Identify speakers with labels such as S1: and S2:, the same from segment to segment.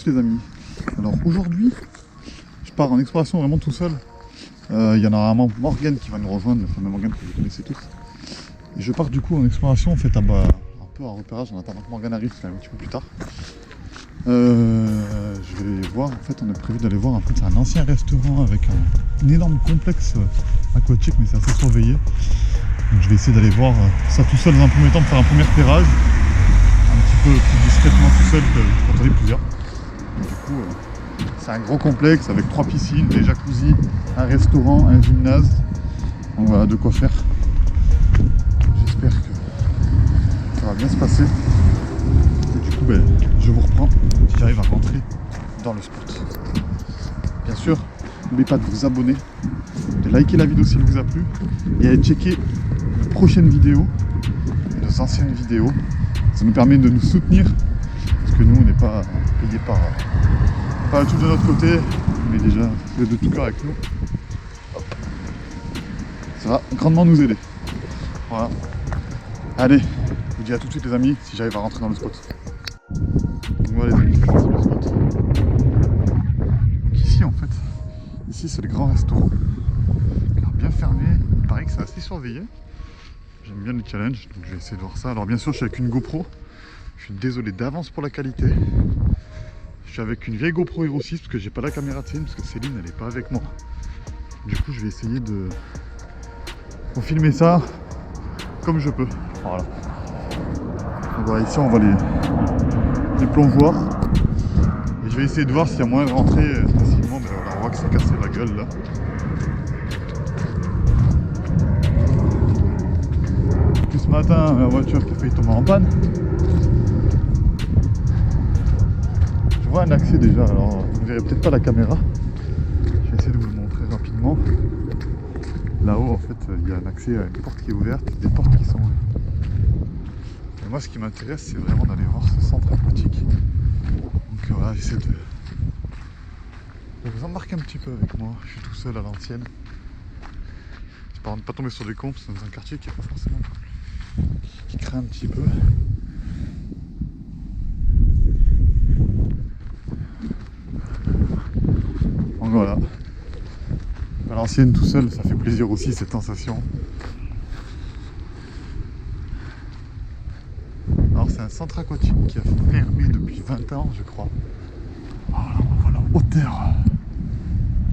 S1: tous les amis. Alors aujourd'hui, je pars en exploration vraiment tout seul. Il y en a vraiment Morgane qui va nous rejoindre, la fameuse Morgane que vous connaissez tous. Et je pars du coup en exploration en fait un peu en repérage en attendant que Morgane arrive un petit peu plus tard. Je vais voir, en fait on a prévu d'aller voir un ancien restaurant avec un énorme complexe aquatique, mais c'est assez surveillé. Donc je vais essayer d'aller voir ça tout seul dans un premier temps, pour faire un premier repérage. Un petit peu plus discrètement tout seul que quand on est plusieurs. Et du coup, c'est un gros complexe avec 3 piscines, des jacuzzis, un restaurant, un gymnase. Donc voilà, de quoi faire. J'espère que ça va bien se passer. Et du coup, je vous reprends si j'arrive à rentrer dans le spot. Bien sûr, n'oubliez pas de vous abonner, de liker la vidéo s'il vous a plu et à checker les prochaines vidéos, nos anciennes vidéos. Ça nous permet de nous soutenir parce que nous on n'est pas payé par tout de notre côté, mais déjà vous êtes de tout cœur avec nous. Hop. Ça va grandement nous aider. Voilà. Allez, je vous dis à tout de suite les amis si j'arrive à rentrer dans le spot. Donc voilà les amis, c'est le spot. Donc ici en fait, ici c'est le grand restaurant. Alors bien fermé, il paraît que c'est assez surveillé. J'aime bien les challenges, donc je vais essayer de voir ça. Alors bien sûr je suis avec une GoPro. Je suis désolé d'avance pour la qualité. Je suis avec une vieille GoPro Hero 6 parce que j'ai pas la caméra de Céline, parce que Céline elle est pas avec moi. Du coup je vais essayer de filmer ça comme je peux. Voilà. Donc voilà, ici on voit les plongeoires. Et je vais essayer de voir s'il y a moyen de rentrer facilement. Mais voilà, on voit que c'est cassé la gueule là. Puis ce matin, la voiture qui a failli tomber en panne. Je vois un accès déjà, alors vous ne verrez peut-être pas la caméra. Je vais essayer de vous le montrer rapidement. Là-haut en fait il y a un accès à une porte qui est ouverte, des portes qui sont ouvertes. Et moi ce qui m'intéresse c'est vraiment d'aller voir ce centre aquatique. Donc voilà, j'essaie de vous embarquer un petit peu avec moi. Je suis tout seul à l'ancienne. J'espère ne pas tomber sur des cons, c'est dans un quartier qui est pas forcément qui craint un petit peu. Donc voilà. À l'ancienne tout seul, ça fait plaisir aussi cette sensation. Alors c'est un centre aquatique qui a fermé depuis 20 ans je crois. Voilà, on voit la hauteur.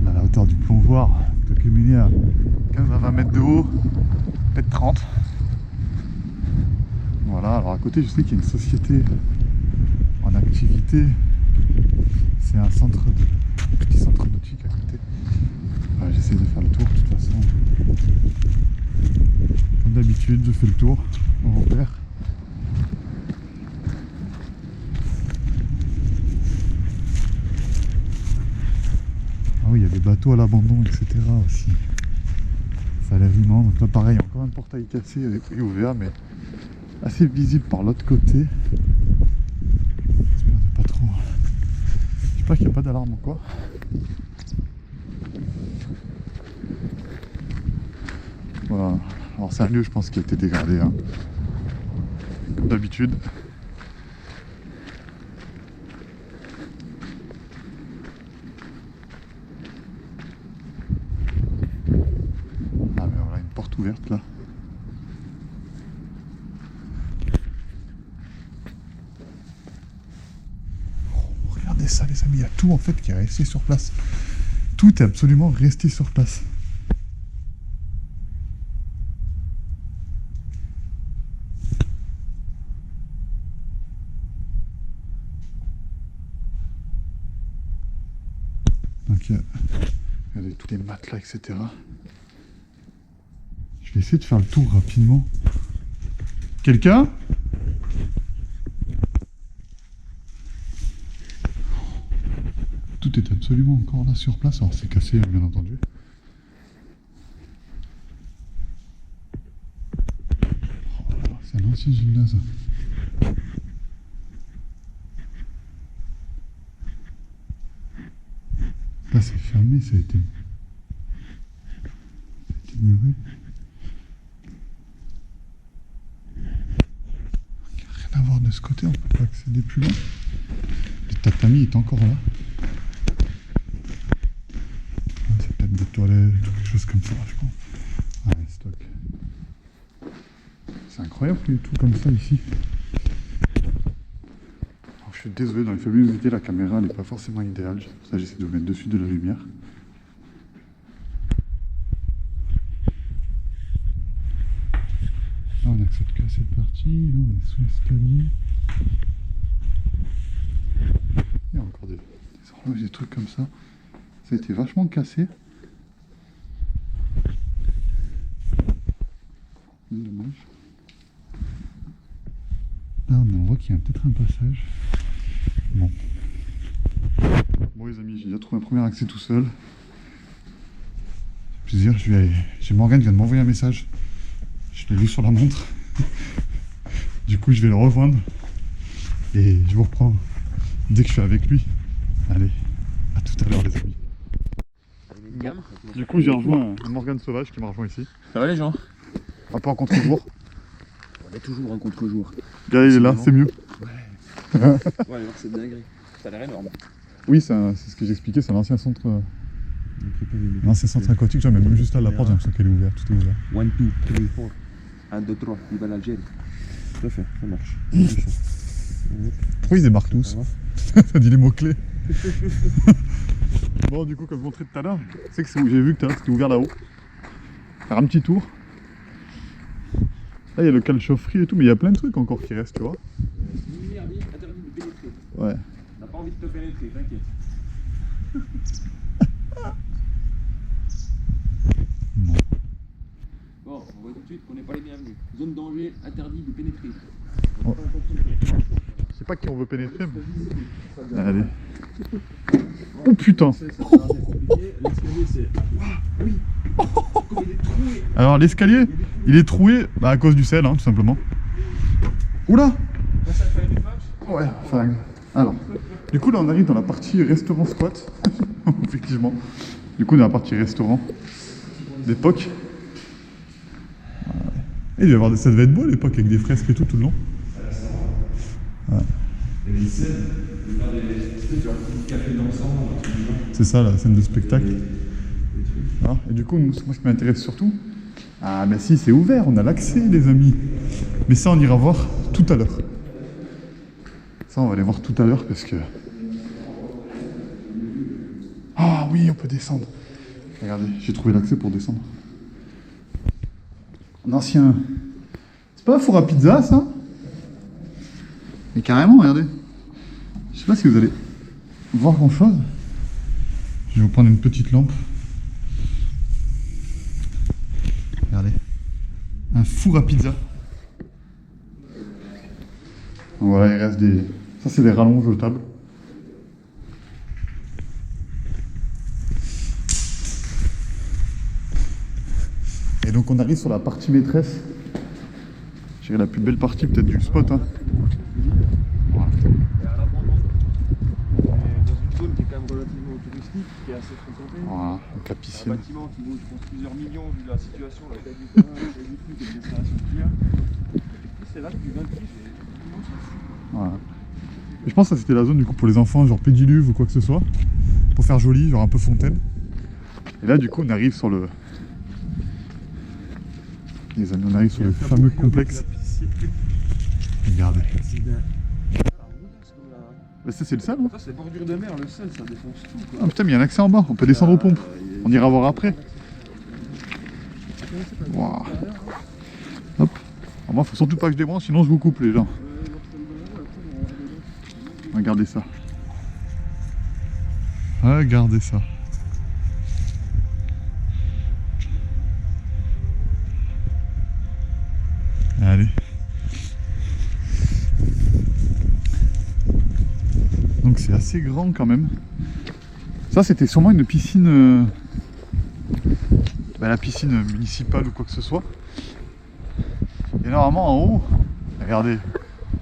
S1: Là, la hauteur du plongeoir peut culminer à 15 à 20 mètres de haut, peut-être 30. Voilà, alors à côté je sais qu'il y a une société en activité. C'est un petit centre nautique à côté. Ouais, j'essaie de faire le tour de toute façon. Comme d'habitude, je fais le tour, on repère. Ah oui, il y a des bateaux à l'abandon, etc. aussi. Ça a l'air immense. Donc là pareil, encore un portail cassé et ouvert, mais assez visible par l'autre côté. J'espère de pas trop. J'espère qu'il n'y a pas d'alarme ou quoi. Voilà. Alors c'est un lieu je pense qui a été dégradé. Hein. Comme d'habitude. Ah mais voilà, une porte ouverte là. Regardez ça les amis, il y a tout en fait qui est resté sur place. Tout est absolument resté sur place. Donc regardez tous les matelas, etc. Je vais essayer de faire le tour rapidement. Quelqu'un ? Tout est absolument encore là sur place. Alors c'est cassé bien entendu. Oh là là, c'est un ancien gymnase. Là c'est fermé, ça a été muré. Rien rien voir de ce côté, on peut pas accéder plus loin. Le tatami est encore là. Ah, c'est peut-être des toilettes ou quelque chose comme ça, je pense. Ah, ouais, stock. C'est incroyable qu'il y ait tout comme ça ici. Alors, je suis désolé, dans les familles visiter, la caméra n'est pas forcément idéale. C'est pour ça que j'essaie de vous mettre dessus de la lumière. Là, on accède qu'à cette partie. Là, on est sous l'escalier. Il y a encore des horloges, des trucs comme ça. Ça a été vachement cassé. Dommage. Là, on voit qu'il y a peut-être un passage. Bon. Bon, les amis, j'ai déjà trouvé un premier accès tout seul. Plaisir, j'ai Morgane qui vient de m'envoyer un message. Je l'ai vu sur la montre. Du coup, je vais le rejoindre. Et je vous reprends dès que je suis avec lui. Allez, à tout à l'heure, les amis. Bon. Du coup, j'ai rejoint un Morgane sauvage qui m'a rejoint ici.
S2: Ça va les gens?
S1: Un peu en contre-jour.
S2: On est toujours en contre-jour.
S1: Regardez, il est là, c'est mieux.
S2: Ouais. Ouais, alors c'est dingue. Ça a l'air énorme.
S1: Oui, c'est ce que j'expliquais, c'est l'ancien centre. L'ancien centre aquatique, genre, mais même juste là, la porte, j'ai l'impression qu'elle est ouverte, tout est ouvert.
S2: 1, 2, 3, 4. 1, 2, 3, vive l'Algérie. Tout à fait, ça marche.
S1: Pourquoi ils débarquent tous? Ça dit les mots-clés. Bon, du coup, comme je montrais tout à l'heure, c'est que j'ai vu que tout à l'heure c'était ouvert là-haut. Faire un petit tour. Là, il y a le local chaufferie et tout, mais il y a plein de trucs encore qui restent, tu vois.
S2: C'est une lumière interdit de pénétrer.
S1: Ouais.
S2: On n'a pas envie de te pénétrer, t'inquiète.
S1: Bon.
S2: Bon, on voit tout de suite qu'on n'est pas les bienvenus. Zone danger, interdit de pénétrer.
S1: Oh. Je sais pas qui on veut pénétrer, mais... Allez. Oh putain.
S2: L'escalier c'est... Waouh, oui. Comme il est troué.
S1: Alors l'escalier, il est troué à cause du sel, hein, tout simplement. Oula.
S2: Ça fait du match.
S1: Ouais, enfin... Alors, du coup là on arrive dans la partie restaurant squat. Effectivement. Du coup on est dans la partie restaurant d'époque. Et il devait y avoir ça devait être beau à l'époque avec des fresques et tout le long. Ouais. C'est ça la scène de spectacle. Ah, et du coup, moi ce qui m'intéresse surtout, ah mais si c'est ouvert, on a l'accès les amis. Mais ça on ira voir tout à l'heure. Ça on va aller voir tout à l'heure parce que... Ah oui, on peut descendre. Regardez, j'ai trouvé l'accès pour descendre. Un ancien... C'est pas un four à pizza ça? Mais carrément, regardez. Je sais pas si vous allez voir grand chose. Je vais vous prendre une petite lampe. Regardez. Un four à pizza. Voilà, il reste des... Ça c'est des rallonges aux tables. Et donc on arrive sur la partie maîtresse. Je dirais la plus belle partie peut-être du spot. Hein. Voilà.
S2: Et à l'abandon. On est dans une zone qui est quand même relativement touristique, qui est assez fréquentée.
S1: Voilà, donc la
S2: Un
S1: piscine.
S2: bâtiment qui vaut, je pense, plusieurs millions vu la situation, la taille du terrain, la taille du truc et l'installation qu'il y a. Et puis c'est là depuis 28, j'ai immense dessus.
S1: Voilà. Et je pense que ça c'était la zone du coup pour les enfants, genre pédiluve ou quoi que ce soit. Pour faire joli, genre un peu fontaine. Et là du coup on arrive sur le... Les amis, on arrive sur le fameux complexe. Regardez. Bah, ça c'est le sel, hein.
S2: Ça c'est bordure de mer, le sel ça défonce tout quoi.
S1: Ah putain mais il y a un accès en bas, on peut descendre aux pompes. On ira voir après. Wow. Hop. Alors moi faut surtout pas que je débranche sinon je vous coupe les gens. Regardez ça. Regardez ça. Allez. Donc c'est assez grand quand même. Ça c'était sûrement une piscine... la piscine municipale ou quoi que ce soit. Et normalement en haut, regardez,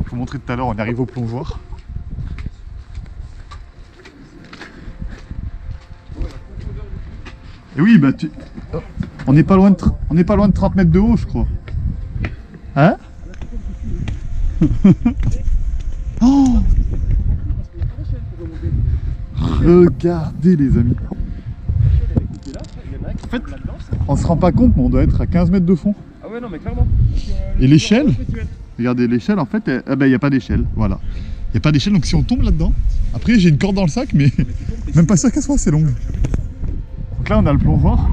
S1: je vous montrais tout à l'heure, on arrive au plongeoir. Et oui, bah on n'est pas loin de 30 mètres de haut je crois. Hein? Oh, regardez les amis. En fait, on se rend pas compte, mais on doit être à 15 mètres de fond.
S2: Ah ouais, non, mais clairement.
S1: Et l'échelle, regardez l'échelle, en fait, il n'y a pas d'échelle, voilà. Il n'y a pas d'échelle, donc si on tombe là-dedans, après j'ai une corde dans le sac, mais même pas sûr qu'elle soit assez longue. Donc là, on a le plongeoir.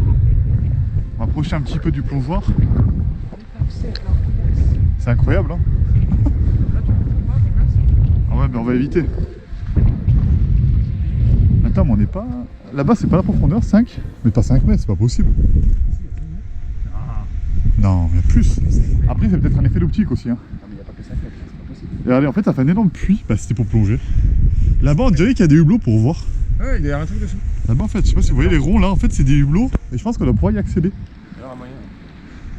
S1: On va approcher un petit peu du plongeoir. C'est incroyable, hein. Ah ouais, mais on va éviter. Attends, mais on n'est pas... Là-bas, c'est pas la profondeur, 5. Mais pas 5 mètres, c'est pas possible. Non, il y a plus. Après, c'est peut-être un effet d'optique aussi, hein.
S2: Non, mais il n'y a pas que 5 mètres, c'est pas possible.
S1: Et regardez, en fait, ça fait un énorme puits. Bah, c'était pour plonger. Là-bas, on dirait qu'il y a des hublots pour voir.
S2: Ouais, il y a un truc dessus.
S1: Là-bas, en fait, je sais pas si vous voyez les ronds là, en fait, c'est des hublots. Et je pense qu'on doit pouvoir y accéder.
S2: Il y aura moyen.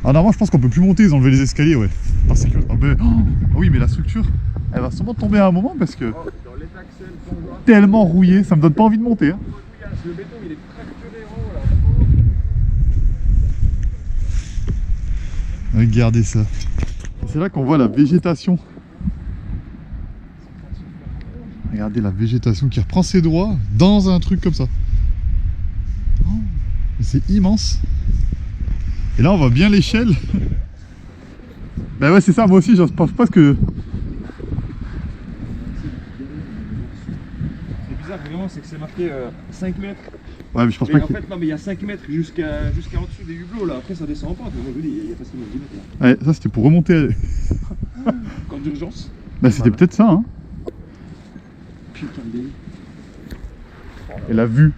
S1: Ah, normalement, je pense qu'on peut plus monter, ils ont enlevé les escaliers, ouais. Par sécurité. Ah, ben, oh, oui, mais la structure, elle va sûrement tomber à un moment parce que
S2: Oh, dans l'état que c'est, le plongeoir.
S1: tellement rouillé, ça me donne pas envie de monter. Hein.
S2: Le béton, il est fracturé en haut, là.
S1: Regardez ça. C'est là qu'on voit la végétation. Regardez la végétation qui reprend ses droits dans un truc comme ça. Oh, c'est immense. Et là on voit bien l'échelle. Bah ouais c'est ça, moi aussi je pense pas que...
S2: C'est bizarre vraiment, c'est que c'est marqué 5 mètres.
S1: Ouais mais je pense
S2: Mais
S1: pas
S2: en
S1: que...
S2: fait, non, mais il y a 5 mètres jusqu'à en dessous des hublots, là. Après, ça descend en pente. Moi, je vous dis, il y a facilement 10 mètres, là.
S1: Ouais ça c'était pour remonter.
S2: Quand d'urgence.
S1: Bah c'était peut-être ça hein.
S2: Putain de délire.
S1: Et la vue.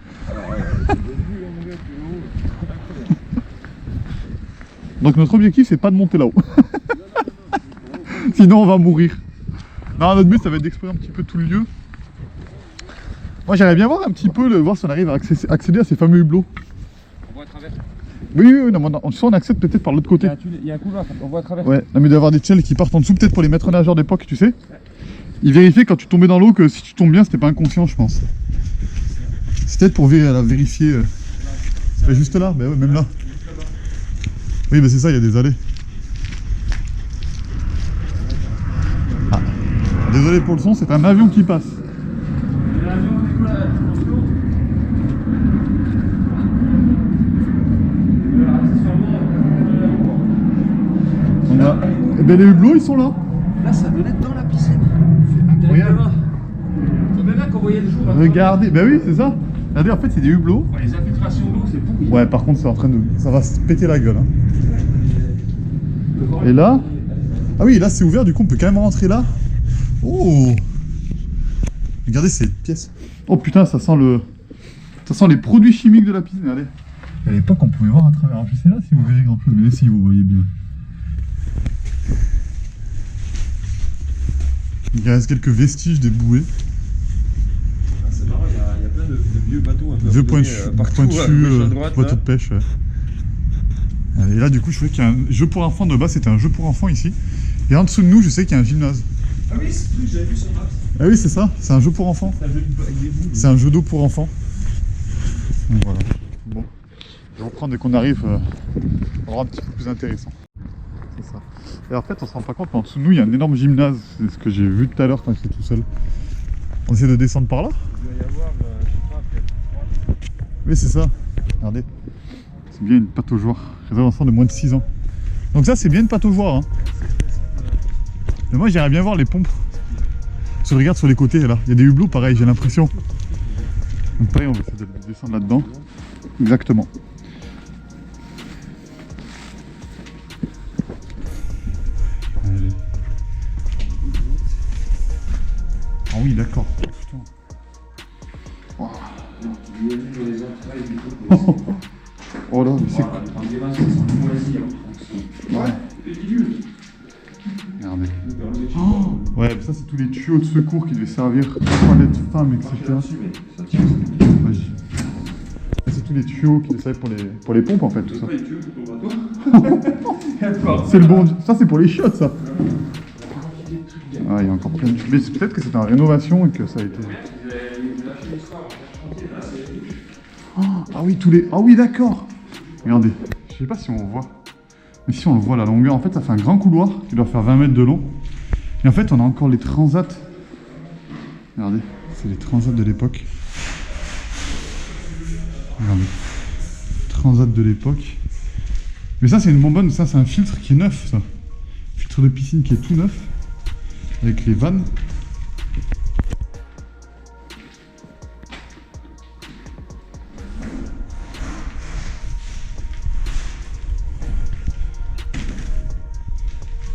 S1: Donc notre objectif c'est pas de monter là-haut. Sinon on va mourir. Non, notre but ça va être d'explorer un petit peu tout le lieu. Moi j'aimerais bien voir un petit peu, voir si on arrive à accéder à ces fameux hublots.
S2: On voit à travers.
S1: Oui, non, on accède peut-être par l'autre côté.
S2: Il y a un couloir, on voit à travers.
S1: Ouais, non, mais il doit y avoir des tunnels qui partent en dessous, peut-être pour les maîtres nageurs d'époque, tu sais. Ils vérifiaient quand tu tombais dans l'eau que si tu tombes bien, c'était pas inconscient, je pense. C'est peut-être pour vérifier. Mais juste là, bah ouais, même là. Oui, mais c'est ça, il y a des allées. Ah. Désolé pour le son, c'est un avion qui passe. On a... Eh ben, les hublots, ils sont là.
S2: Là, ça venait dans la piscine.
S1: C'est incroyable.
S2: C'est même là qu'on voyait le jour.
S1: Regardez, bah oui, c'est ça. Regardez, en fait, c'est des hublots.
S2: Ouais, les infiltrations d'eau, c'est pourri.
S1: Ouais, par contre, c'est en train de... Ça va se péter la gueule. Hein. Et là... Ah oui, là, c'est ouvert, du coup, on peut quand même rentrer là. Oh! Regardez cette pièce. Oh putain, ça sent le... Ça sent les produits chimiques de la piscine, regardez. À l'époque, on pouvait voir à travers. Alors, je sais là si vous verrez grand chose, mais si vous voyez bien. Il reste quelques vestiges des bouées.
S2: Ah, c'est marrant, il y a plein de vieux bateaux un peu
S1: Vieux
S2: abandonnés, partout,
S1: pointus,
S2: à gauche, à droite,
S1: bateaux
S2: là.
S1: de pêche. Ouais. Et là, du coup, je trouvais qu'il y a un jeu pour enfants. De base, c'était un jeu pour enfants ici. Et en dessous de nous, je sais qu'il y a un gymnase.
S2: Ah oui, c'est ce que j'avais vu sur Maps.
S1: Ah oui, c'est ça. C'est un jeu pour enfants.
S2: C'est un jeu avec des boules.
S1: C'est un jeu d'eau pour enfants. Donc voilà. Bon. Je vais reprendre dès qu'on arrive. On aura un petit peu plus intéressant. C'est ça. Et en fait, on se rend pas compte, mais en dessous de nous, il y a un énorme gymnase. C'est ce que j'ai vu tout à l'heure quand j'étais tout seul. On essaie de descendre par là.
S2: Il doit y avoir, je sais pas, peut-être 3.
S1: Oui, c'est ça. Regardez. C'est bien une pâte aux joueurs. Réserve enfant de moins de 6 ans. Donc ça, c'est bien une pâte aux joueurs. Hein. Mais moi, j'aimerais bien voir les pompes. Si on regarde sur les côtés, là, il y a des hublots, pareil, j'ai l'impression. Donc pareil, on va essayer de descendre là-dedans. Exactement. Allez. Ah oui, d'accord. Putain. Oh. Oh là, mais c'est quoi? Ouais. Regardez. Oh ouais, ça c'est tous les tuyaux de secours qui devaient servir aux toilettes femmes, etc. Vas-y. C'est tous les tuyaux qui devaient servir pour les pompes en fait, tout ça. C'est le bon. Ça c'est pour les chiottes ça. Ah, il y a encore plein de... Mais peut-être que c'était en rénovation et que ça a été... Oh, ah oui, tous les... Ah oui, d'accord. Regardez. Je sais pas si on voit. Mais si on le voit, la longueur, en fait, ça fait un grand couloir qui doit faire 20 mètres de long. Et en fait, on a encore les transats. Regardez, c'est les transats de l'époque. Regardez. Transat de l'époque. Mais ça, c'est une bonbonne. Ça, c'est un filtre qui est neuf, ça. Filtre de piscine qui est tout neuf. Avec les vannes.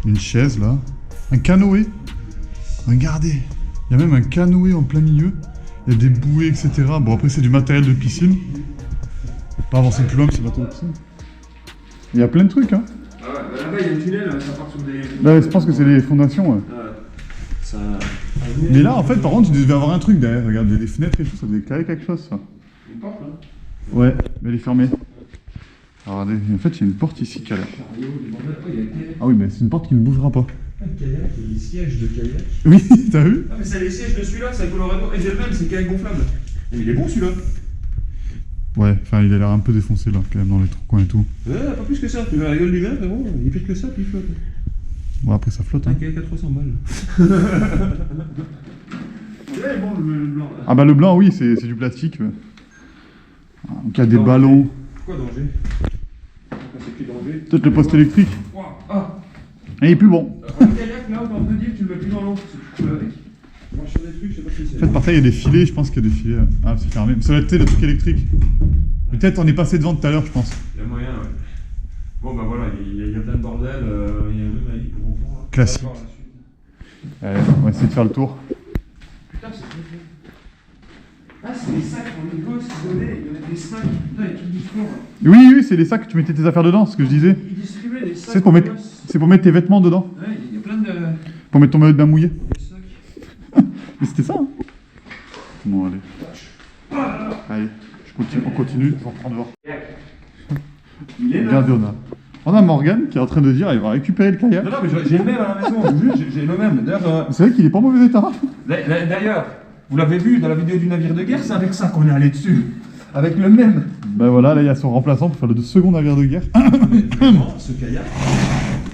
S1: Une chaise là, un canoë, regardez, il y a même un canoë en plein milieu, il y a des bouées etc. Bon après c'est du matériel de piscine, pas avancer plus loin que c'est bateau de piscine. Il y a plein de trucs hein.
S2: Ah ouais, bah là-bas il y a un tunnel, ça part sur des...
S1: Là je pense que c'est les fondations ouais.
S2: Ça...
S1: Mais là en fait par contre tu devais avoir un truc derrière, regarde, les fenêtres et tout, ça devait éclairer quelque chose ça.
S2: Une porte là.
S1: Ouais, mais elle est fermée. Alors, regardez, en fait il y a une porte ici qui a l'air. Ah oui mais c'est une porte qui ne bougera pas.
S2: Un kayak, il y a des sièges de kayak.
S1: Oui, t'as vu?
S2: Ah mais c'est les sièges de celui-là, c'est Colorado. Et j'ai le même, c'est kayak gonflable. Et il est bon celui-là.
S1: Ouais, enfin il a l'air un peu défoncé là quand même dans les coins et tout.
S2: Ouais, pas plus que ça. Tu vois la gueule du même, mais bon, il est pire que ça, puis il flotte.
S1: Bon après ça flotte
S2: Un
S1: hein.
S2: kayak à 300 balles. Ouais, bon, le blanc là.
S1: Ah bah le blanc oui, c'est du plastique. Donc il y a des ballons.
S2: Quoi danger? C'est écrit danger.
S1: Peut-être le poste électrique.
S2: Ah.
S1: Et il est plus bon.
S2: Le kayak là, on peut dire, tu le mets plus dans l'eau. Tu cool avec. Moi sur des trucs, je sais pas si c'est.
S1: En fait par terre il y a des filets, je pense qu'il y a des filets. Ah c'est fermé. Ça doit être le truc électrique. Peut-être on est passé devant tout à l'heure je pense.
S2: Il y a moyen, ouais. Bon bah voilà, il y a plein de bordel, il y a même un lit pour enfants. Là.
S1: Classique. On va essayer de faire le tour.
S2: Putain, c'est très bien. Ah, c'est les sacs pour les gosses qui donnaient, il y avait des sacs, putain, et tout du sport.
S1: Oui, c'est les sacs que tu mettais tes affaires dedans, ce que je disais.
S2: Ils distribuaient des sacs.
S1: C'est pour mettre tes vêtements dedans.
S2: Ouais, il y a plein de.
S1: Pour mettre ton maillot de bain mouillé.
S2: Des sacs.
S1: Mais c'était ça hein. Bon allez. Allez, on continue, on reprend devant.
S2: Il est là.
S1: Regardez, on a Morgane qui est en train de dire elle va récupérer le kayak.
S2: Non, mais j'ai le même à la maison, je vous jure, j'ai le même. D'ailleurs,
S1: C'est vrai qu'il est pas en mauvais état.
S2: D'ailleurs, vous l'avez vu dans la vidéo du navire de guerre, c'est avec ça qu'on est allé dessus. Avec le même.
S1: Ben voilà, là il y a son remplaçant pour faire le second navire de guerre.
S2: Mais vraiment, ce kayak,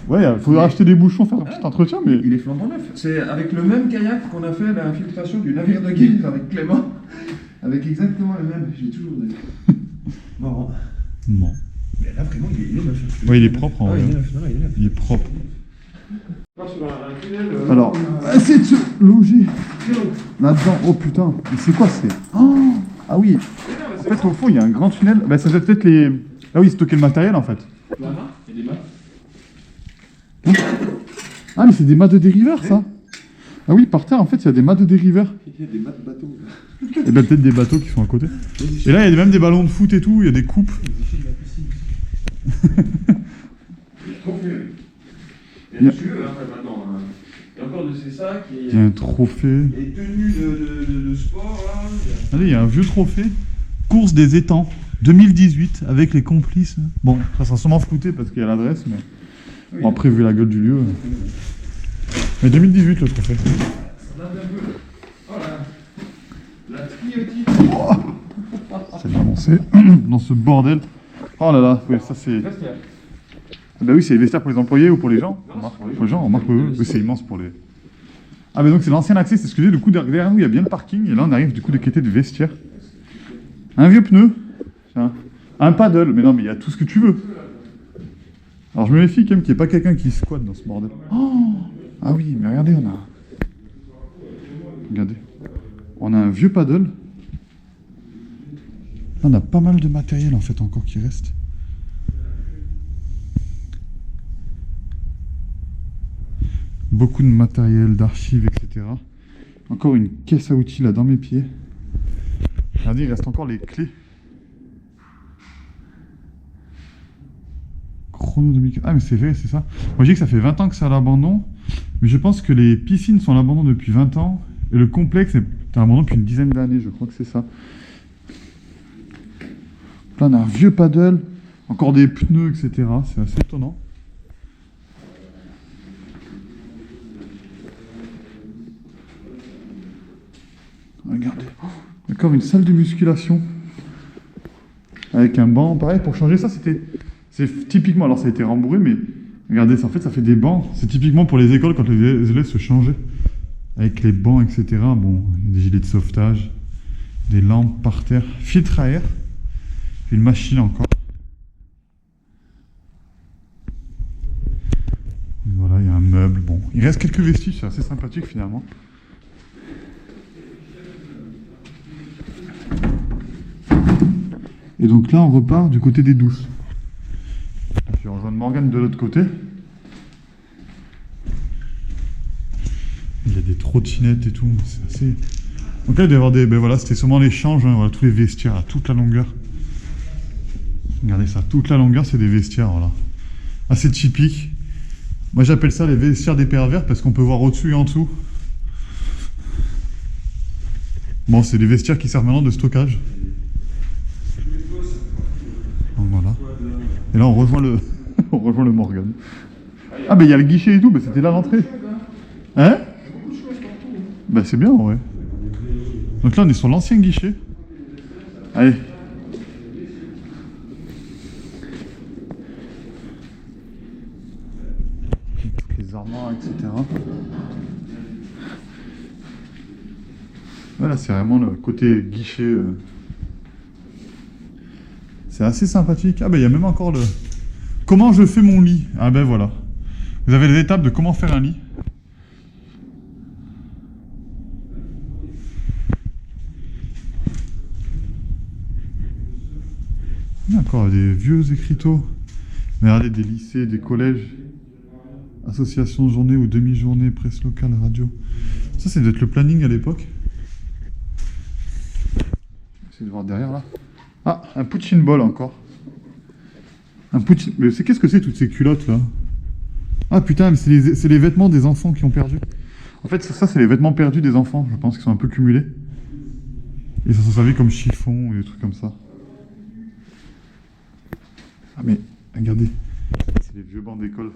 S1: Ouais, il faudra acheter des bouchons, faire un petit entretien, mais.
S2: il est flambant neuf. C'est avec le même kayak qu'on a fait l'infiltration du navire de guerre avec Clément. Avec exactement le même, j'ai toujours dit. Marrant.
S1: Non.
S2: Mais là, vraiment, il est neuf.
S1: Ouais, il est propre en
S2: Ah,
S1: vrai.
S2: il est neuf, non, il est neuf.
S1: Il est propre.
S2: On part sur un tunnel.
S1: Alors, essayez de se loger là-dedans. Oh putain, mais c'est quoi c'est oh ah oui. En fait, au fond, il y a un grand tunnel. Bah, ça doit peut-être les. Ah oui, stocker le matériel en fait.
S2: Là-bas, il y a des mâts.
S1: Ah, mais c'est des mâts de dériveurs ça. Ah oui, par terre, en fait, il y a des mâts de dériveurs.
S2: Il y a des mâts de bateau.
S1: Et ben peut-être des bateaux qui sont à côté. Et là, il y a même des ballons de foot et tout, il y a des coupes.
S2: Il y a dessus, hein, maintenant. Il y a encore de ces sacs.
S1: Il y a un trophée.
S2: Il y a des tenues de sport là.
S1: Allez, il y a un vieux trophée. Course des étangs 2018 avec les complices. Bon, ça sera sûrement flouté parce qu'il y a l'adresse, mais. Bon, après, vu la gueule du lieu. Mais 2018 le trophée.
S2: Ça date un peu. Oh là. La triotique.
S1: C'est bien lancé dans ce bordel. Oh là là, ouais, ça c'est.
S2: Vestiaire.
S1: Bah oui, c'est les vestiaires pour les employés ou pour les gens.
S2: Non,
S1: Pour les gens, on remarque, oui, c'est immense pour les. Ah, bah donc c'est l'ancien accès, c'est ce que j'ai, du coup derrière nous il y a bien le parking, et là on arrive du coup de quêter de vestiaires. Un vieux pneu, tiens. Un paddle, mais non, mais il y a tout ce que tu veux. Alors je me méfie quand même qu'il n'y ait pas quelqu'un qui squatte dans ce bordel. Oh ah oui, mais regardez, on a. Regardez. On a un vieux paddle. Là, on a pas mal de matériel en fait encore qui reste. Beaucoup de matériel, d'archives, etc. Encore une caisse à outils là dans mes pieds. Regardez, il reste encore les clés. Chrono 2004. Ah mais c'est vrai, c'est ça. Moi je dis que ça fait 20 ans que c'est à l'abandon. Mais je pense que les piscines sont à l'abandon depuis 20 ans. Et le complexe est à l'abandon depuis une dizaine d'années, je crois que c'est ça. Là on a un vieux paddle. Encore des pneus, etc. C'est assez étonnant. Regardez, encore une salle de musculation avec un banc, pareil, pour changer ça, c'est typiquement, alors ça a été rembourré, mais Regardez, ça, en fait, ça fait des bancs. C'est typiquement pour les écoles quand les élèves se changeaient. Avec les bancs, etc. Bon, il y a des gilets de sauvetage, des lampes par terre, filtre à air, une machine encore. Voilà, il y a un meuble. Bon, il reste quelques vestiges, c'est assez sympathique finalement. Et donc là, on repart du côté des douces. Je vais rejoindre Morgane de l'autre côté. Il y a des trottinettes et tout, c'est assez... Donc là, il doit y avoir des... Ben voilà, c'était sûrement l'échange, hein, voilà, tous les vestiaires à toute la longueur. Regardez ça, toute la longueur, c'est des vestiaires, voilà. Assez typique. Moi, j'appelle ça les vestiaires des pervers parce qu'on peut voir au-dessus et en dessous. Bon, c'est des vestiaires qui servent maintenant de stockage. Donc voilà. Et là, on rejoint le... on rejoint le Morgane. Ah, ben il y a le guichet et tout, ben c'était là l'entrée. Hein? Bah c'est bien, ouais. Donc là on est sur l'ancien guichet. Allez. Toutes les armoires, etc. Voilà, c'est vraiment le côté guichet. C'est assez sympathique. Ah bah il y a même encore le... Comment je fais mon lit? Ah ben voilà. Vous avez les étapes de comment faire un lit. Il y a encore des vieux écriteaux. Mais regardez, des lycées, des collèges, associations, journée ou demi-journée, presse locale, radio. Ça doit être le planning à l'époque. J'essaie de voir derrière là. Ah, un Poutine ball encore. Un Poutine... Mais qu'est-ce que c'est toutes ces culottes là? Ah putain, mais c'est les vêtements des enfants qui ont perdu. En fait, ça c'est les vêtements perdus des enfants, je pense, qui sont un peu cumulés. Et ça s'en servait comme chiffon et des trucs comme ça. Ah mais, regardez, c'est les vieux bancs d'école.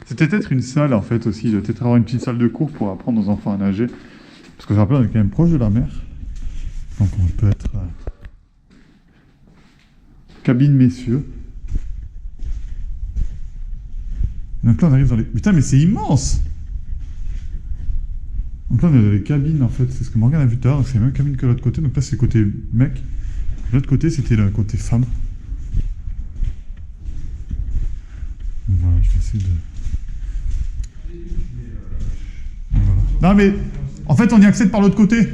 S1: C'était peut-être une salle en fait aussi, il doit peut-être avoir une petite salle de cours pour apprendre aux enfants à nager. Parce que je rappelle, on est quand même proche de la mer. Donc on peut être... cabine messieurs. Donc là on arrive dans les... Putain mais c'est immense! Donc là on est dans les cabines en fait, c'est ce que Morgane a vu tout à l'heure, c'est la même cabine que l'autre côté, donc là c'est le côté mec. L'autre côté, c'était le côté femme. Voilà, je vais essayer de... Voilà. Non mais, en fait, on y accède par l'autre côté. Ouais,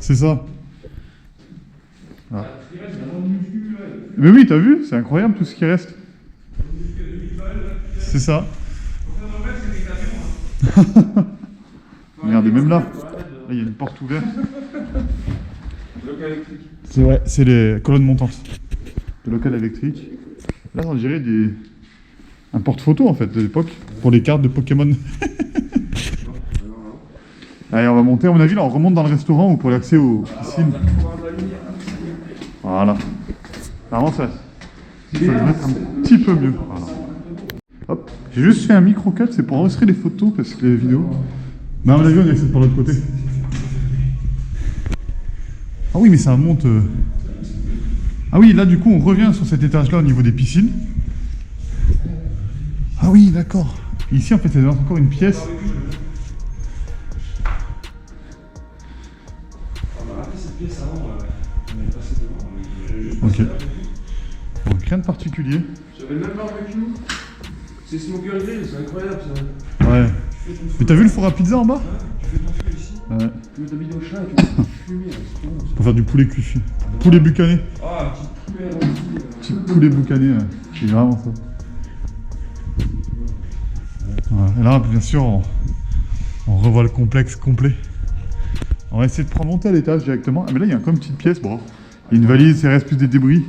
S1: c'est ça. Ah. Mais oui, t'as vu? C'est incroyable tout ce qui reste. C'est ça. Regardez, même là, il y a une porte ouverte. C'est ouais, c'est les colonnes montantes de local électrique. Là, on dirait un porte-photo en fait de l'époque pour les cartes de Pokémon. Allez, on va monter. À mon avis, là, on remonte dans le restaurant ou pour l'accès aux piscines. Voilà. Normalement, ça devrait être un petit peu mieux. Voilà. Hop. J'ai juste fait un micro-cut, c'est pour enregistrer les photos parce que les vidéos. Mais à mon avis, on accède par l'autre côté. Ah oui, mais ça monte... Ah oui, là, du coup, on revient sur cet étage-là au niveau des piscines. Ah oui, d'accord. Ici, en fait, il y a encore une pièce. Ok. Bon, rien de particulier.
S2: J'avais le même barbecue. C'est Smoker Grill, c'est incroyable ça.
S1: Ouais. Mais t'as vu le four à pizza en bas?
S2: Tu fais ton feu ici.
S1: Ouais.
S2: Tu mets ta bide au chat et tu peux fumer.
S1: Pour faire du poulet cuit. Poulet bucané.
S2: Ah, un petit poulet rôti.
S1: Petit poulet bucané, ouais. C'est vraiment ça. Voilà. Et là, bien sûr, on revoit le complexe complet. On va essayer de prendre monter à l'étage directement. Ah, mais là, il y a encore une petite pièce. Bon, il y a une valise, il reste plus des débris.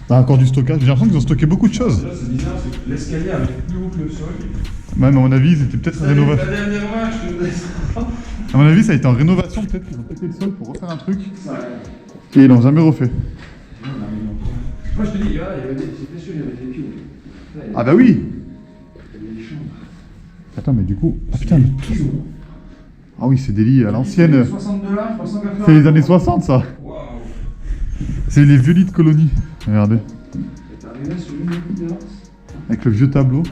S1: Bah, encore du stockage. J'ai l'impression qu'ils ont stocké beaucoup de choses.
S2: Là, c'est bizarre, c'est que l'escalier arrive plus haut que le sol.
S1: Ouais, mais à mon avis, c'était peut-être rénovation.
S2: La dernière fois, je te laisse.
S1: À mon avis, ça a été en rénovation. Peut-être qu'ils ont pété le sol pour refaire un truc. Et ils l'ont jamais refait.
S2: Moi, je te dis, il y avait des... C'était sûr, il y avait des pieds.
S1: Ah bah oui.
S2: Il y avait des chambres.
S1: Attends, mais du coup... Ah putain, mais... Ah oui, c'est des lits à l'ancienne.
S2: 62 là, 380.
S1: C'est les années 60 ça.
S2: Waouh.
S1: C'est les vieux lits de colonie. Regardez.
S2: T'es arrivé sur une terrasse.
S1: Avec le vieux tableau.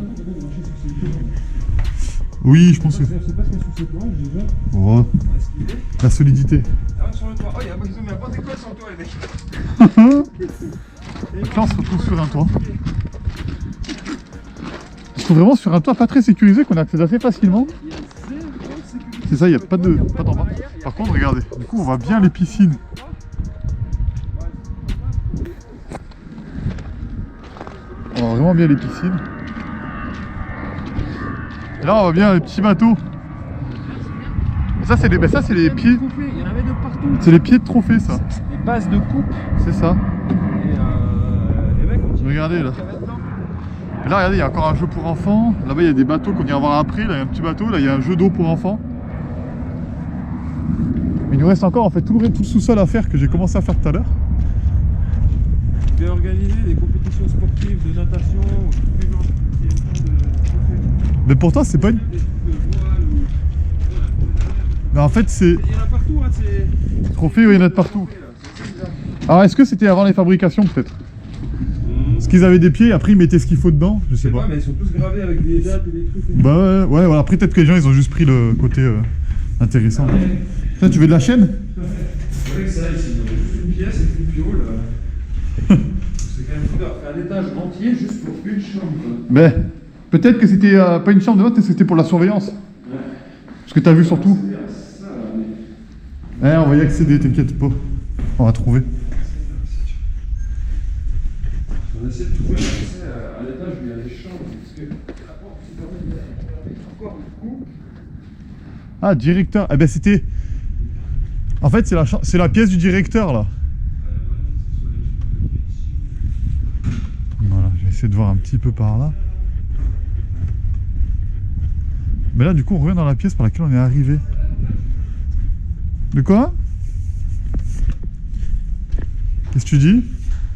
S1: Oui, je pense que...
S2: Je sais pas ce qu'il y a sous ces toits, déjà.
S1: Oh, la solidité.
S2: Ah, sur le toit. Oh, ils ont mis un point d'école sur le toit, les mecs.
S1: Donc là, on se retrouve sur un toit. On se trouve vraiment sur un toit pas très sécurisé qu'on accède assez facilement. C'est ça, il n'y a pas d'en bas. Par contre, regardez, du coup, on voit bien les piscines. On voit vraiment bien les piscines. Et là, on voit bien les petits bateaux. Et ça, c'est les pieds.
S2: Il y en avait de partout.
S1: C'est les pieds de trophée, ça.
S2: Des bases de coupe.
S1: C'est ça.
S2: Et les mecs, on tire.
S1: Regardez là. Et là, regardez, il y a encore un jeu pour enfants. Là-bas, il y a des bateaux qu'on ira voir après. Là, il y a un petit bateau. Là, il y a un jeu d'eau pour enfants. Mais il nous reste encore en fait tout le sous-sol à faire que j'ai commencé à faire tout à l'heure.
S2: Tu peux organiser des compétitions sportives de natation ou tous les genres de
S1: Mais pourtant, c'est pas une.
S2: des trucs de voile ou...
S1: Mais en fait, c'est.
S2: Il y en a partout, hein, c'est...
S1: Trophée, oui, il y en a de partout. Alors, est-ce que c'était avant les fabrications, peut-être? Parce qu'ils avaient des pieds, après ils mettaient ce qu'il faut dedans, je sais pas.
S2: mais ils sont tous gravés avec des dates et des trucs.
S1: Bah ouais, voilà. Après peut-être que les gens ils ont juste pris le côté intéressant. Tiens, tu veux de la chaîne?
S2: C'est vrai que ça, ici, ils ont juste une pièce et une piole. C'est quand même fou d'avoir fait un étage entier juste pour une chambre. Quoi.
S1: Mais peut-être que c'était pas une chambre de vote, peut-être que c'était pour la surveillance.
S2: Ouais.
S1: Parce que t'as vu surtout.
S2: Ça, mais...
S1: On va y accéder, t'inquiète pas. On va trouver.
S2: On essaie de trouver l'accès à l'étage où il y a les chambres. Parce que la porte se permet de encore le coup.
S1: Ah, directeur. Eh ben c'était. En fait, c'est la pièce du directeur là. Voilà, je vais essayer de voir un petit peu par là. Mais là, du coup, on revient dans la pièce par laquelle on est arrivé. De quoi? Qu'est-ce que tu dis?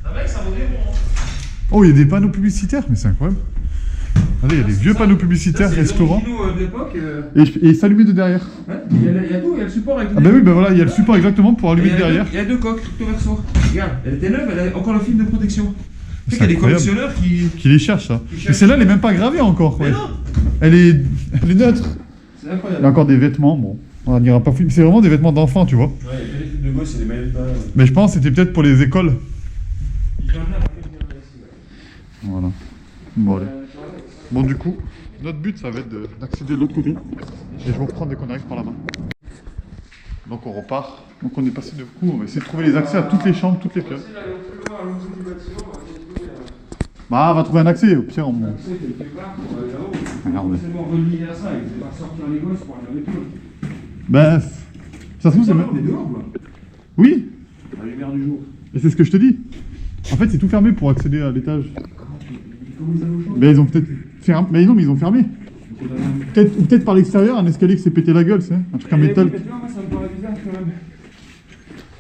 S2: Un mec, ça vaut des bons.
S1: Oh, il y a des panneaux publicitaires, mais c'est incroyable. Regardez, il y a des vieux panneaux publicitaires, restaurants. Et il s'allumait de derrière.
S2: Ouais, il y a tout, il y a le support avec.
S1: Ah bah oui, bah voilà, il y a le support exactement pour allumer de derrière.
S2: Il y a deux coques, recto verso. Regarde, elle était neuve, elle a encore le film de protection. Tu sais
S1: C'est
S2: qu'il y a des
S1: incroyable.
S2: collectionneurs
S1: Qui les cherchent, ça.
S2: Qui cherchent.
S1: Mais celle-là, elle est même pas gravée encore.
S2: Mais
S1: Ouais.
S2: non.
S1: Elle est neutre.
S2: C'est
S1: Il y a
S2: incroyable.
S1: encore des vêtements, bon. On n'ira pas fouiller. C'est vraiment des vêtements d'enfants, tu vois.
S2: Ouais, il y a des trucs de gosses et des maillots de bain.
S1: Mais je pense que c'était peut-être pour les écoles. Voilà. Bon, allez. Bon, du coup, notre but, ça va être d'accéder de l'autre côté. Et je vais reprendre dès qu'on arrive par là-bas. Donc, on repart. Donc, on est passé de coup. On va essayer de trouver les accès à toutes les chambres, toutes les pièces. Bah, on va trouver un accès. Au pire, on. Regardez. Ben, ça se trouve, c'est même.
S2: On est dehors, quoi.
S1: Oui,
S2: La lumière du jour.
S1: et c'est ce que je te dis. En fait, c'est tout fermé pour accéder à l'étage.
S2: Comment ils allaient au champ?
S1: Mais ils ont peut-être fermé. Mais non, mais ils ont fermé. Peut-être par l'extérieur, un escalier qui s'est pété la gueule, c'est un truc en métal.
S2: Mais tu vois, moi, ça me paraît bizarre quand même.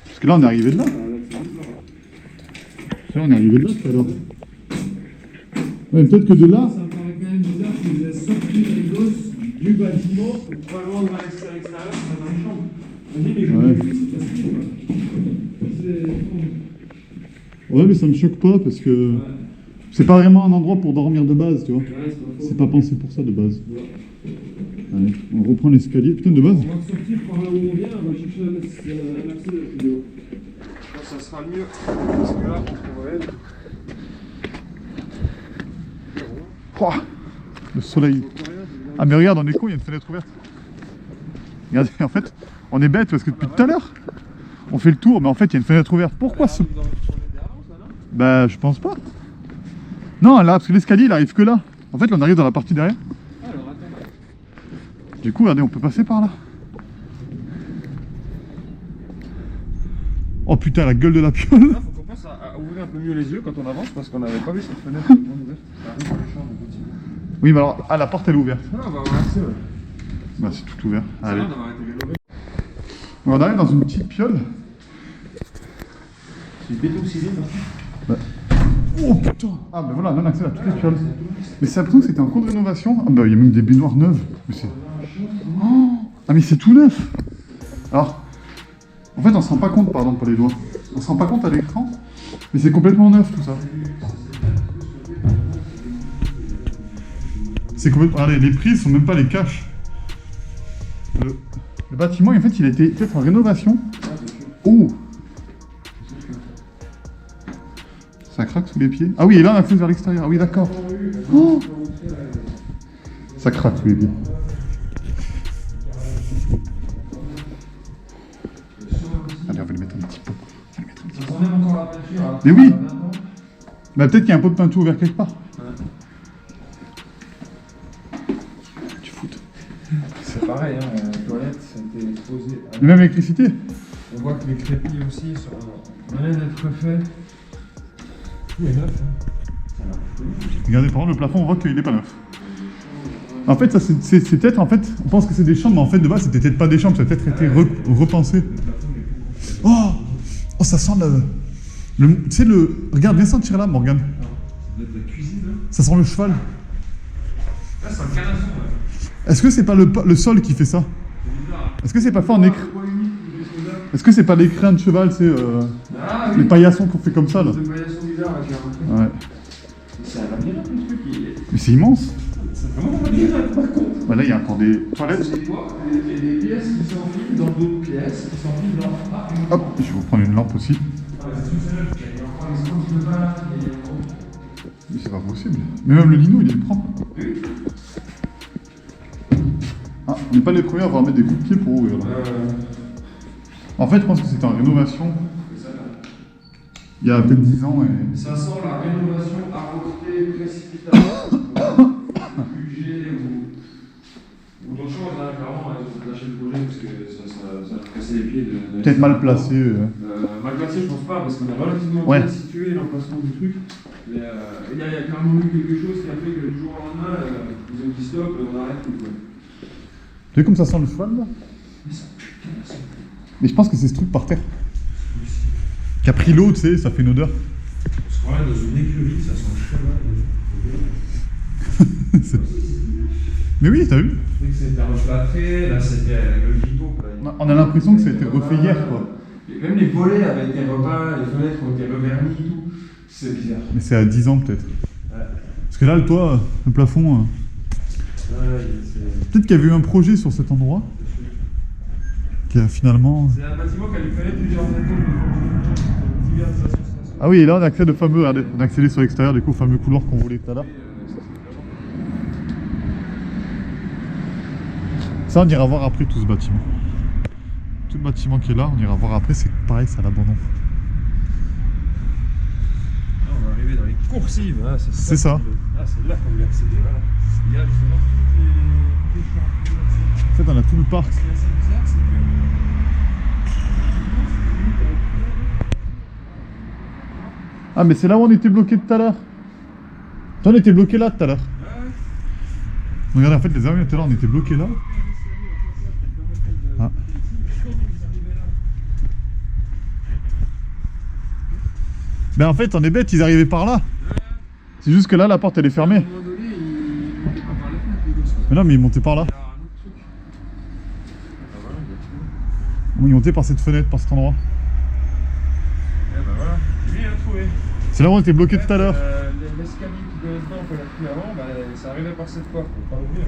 S1: Parce que là, on est arrivé de là. Là, on est arrivé de là, tout à l'heure. Ouais, peut-être que de là.
S2: Ça me paraît quand même bizarre qu'ils aient sorti les gosses du bâtiment pour pas loin de l'extérieur, ça va dans les chambres. On dit, mais je
S1: Ouais.
S2: c'est facile, quoi.
S1: Ouais, mais ça me choque pas parce que
S2: Ouais.
S1: c'est pas vraiment un endroit pour dormir de base, tu vois.
S2: Ouais, c'est
S1: C'est pas pensé pour ça de base. Allez, on reprend l'escalier. Putain, de base.
S2: On va sortir par là où on vient, on va chercher un accès de la vidéo. Je pense que ça sera mieux, parce que là, on trouverait...
S1: Ouah, le soleil. Ah, mais regarde, on est con, il y a une fenêtre ouverte. Regardez, en fait, on est bête parce que depuis tout à l'heure, on fait le tour, mais en fait, il y a une fenêtre ouverte. Pourquoi ce. Bah, je pense pas. Non, là, parce que l'escalier, il arrive que là. En fait, là, on arrive dans la partie derrière.
S2: Alors, attends.
S1: Du coup, regardez, on peut passer par là. Oh putain, la gueule de la piole.
S2: Là, faut qu'on pense à ouvrir un peu mieux les yeux quand on avance, parce qu'on n'avait pas vu cette fenêtre ouverte. Ça arrive dans les chambres, effectivement.
S1: Oui, mais alors, ah, la porte, elle est ouverte.
S2: Ah, on va avoir accès, ouais.
S1: Bah, c'est tout ouvert.
S2: C'est
S1: Allez.
S2: bien d'avoir été rénové.
S1: On arrive dans une petite piole.
S2: C'est béton ciselé, par contre.
S1: Bah. Oh putain. Ah, ben voilà, on a accès à toutes les pioles. Mais c'est l'impression que c'était en cours de rénovation. Ah, bah, il y a même des baignoires neuves. Mais c'est. Oh, Ah mais c'est tout neuf. Alors, en fait on se rend pas compte, pardon pour les doigts. On se rend pas compte à l'écran, mais c'est complètement neuf tout ça. C'est complètement... Regardez, les prises sont même pas les caches. Le bâtiment, en fait, il a été fait en rénovation. Oh! Ça craque sous les pieds. Ah oui, et là on accède vers l'extérieur. Ah oui, d'accord. Oh, ça craque sous les pieds. Allez, on va le mettre un petit peu. Mais oui! Bah peut-être qu'il y a un pot de peinture ouvert quelque part. Tu foutes.
S2: C'est pareil, hein, la toilette, ça a été exposé.
S1: Et même l'électricité.
S2: On voit que les crépis aussi sont en train d'être refaits. Tout est neuf. Hein.
S1: Regardez, par contre, le plafond, on voit qu'il n'est pas neuf. En fait, ça c'est peut-être, en fait, on pense que c'est des chambres, mais en fait, de base, c'était peut-être pas des chambres, ça a peut-être été repensé. Oh! Oh, ça sent tu sais, regarde, viens sentir là, Morgane.
S2: De la cuisine, là.
S1: Ça sent le cheval.
S2: Là, c'est un canasson, là.
S1: Est-ce que c'est pas le sol qui fait ça?
S2: C'est bizarre.
S1: Est-ce que c'est pas fait en écrin? Est-ce que c'est pas l'écrin de cheval, c'est
S2: Ah, oui.
S1: les paillassons qu'on fait comme ça, là?
S2: C'est une paillasson bizarre, là, qui est rentrée.
S1: Ouais.
S2: C'est un labyrinthe, le truc.
S1: Mais c'est immense.
S2: C'est vraiment un labyrinthe, par contre.
S1: Bah là, il y a encore des toilettes.
S2: C'est des toits et des pièces qui s'enfilent dans d'autres pièces, qui s'enfilent dans... Ah,
S1: Hop, je vais vous prendre une lampe aussi.
S2: c'est tout seul. Il y a encore les sconces de bain, il y a...
S1: Mais c'est pas possible. Mais même le lino, il est propre.
S2: Oui.
S1: Ah, on n'est pas les premiers à avoir mettre des coups de pied pour ouvrir. Là. En fait, je pense que c'était en rénovation. Il y a peut-être 10 ans. Et...
S2: Ça sent la rénovation avortée, précipitation, budget ou d'autres choses. Hein, clairement, ils ont lâché le projet parce que ça a cassé les pieds de
S1: peut-être mal placé.
S2: Mal placé, je pense pas, parce qu'on est relativement
S1: ouais.
S2: bien situé l'emplacement du truc. Mais il y a clairement eu quelque chose qui a fait que du jour au lendemain, ils ont dit stop, on arrête tout. Quoi.
S1: Tu vois comme ça sent le cheval là?
S2: Mais ça putain, ça.
S1: Mais je pense que c'est ce truc par terre. Qui a pris l'eau, tu sais, ça fait une odeur.
S2: Parce qu'on est dans une écurie, ça sent le cheval.
S1: Mais oui, t'as vu?
S2: Je sais que c'était replâtré, là c'était le gîteau.
S1: On a l'impression que ça a été refait hier, quoi.
S2: Et même les volets avaient été repeints, les fenêtres ont été revernies et tout. C'est bizarre.
S1: Mais c'est à 10 ans peut-être.
S2: Ouais.
S1: Parce que là, le toit, le plafond.
S2: Ouais,
S1: peut-être qu'il y avait eu un projet sur cet endroit. Qui a finalement.
S2: C'est un bâtiment qui a lui fallu plusieurs étages.
S1: Ah oui, et là on a accès au fameux. Regardez, on a accédé sur l'extérieur, du coup, au fameux couloir qu'on voulait tout à l'heure. Ça, on ira voir après tout ce bâtiment. Tout le bâtiment qui est là, on ira voir après, c'est pareil, c'est à l'abandon.
S2: On va arriver dans les coursives, hein,
S1: c'est ça.
S2: Ah, c'est là qu'on vient accéder, voilà. Il y a justement toutes les chambres.
S1: En fait, on a tout le parc.
S2: Ce qui est assez bizarre, c'est que.
S1: Ah, mais c'est là où on était bloqué tout à l'heure. Toi, on était bloqué là tout à l'heure.
S2: Ouais.
S1: Regardez, en fait, les amis, tout à l'heure, on était bloqué là. Ah. Ben en fait, on est bête, ils arrivaient par là. C'est juste que là, la porte, elle est fermée. Mais non, mais ils montaient par là. Ils montaient par cette fenêtre, par cet endroit.
S2: Et ben voilà, lui il a trouvé.
S1: C'est là où on était bloqué tout à l'heure.
S2: L'escalier qui donnait dedans qu'on a pris avant, bah, ça arrivait par cette porte, on peut pas l'ouvrir.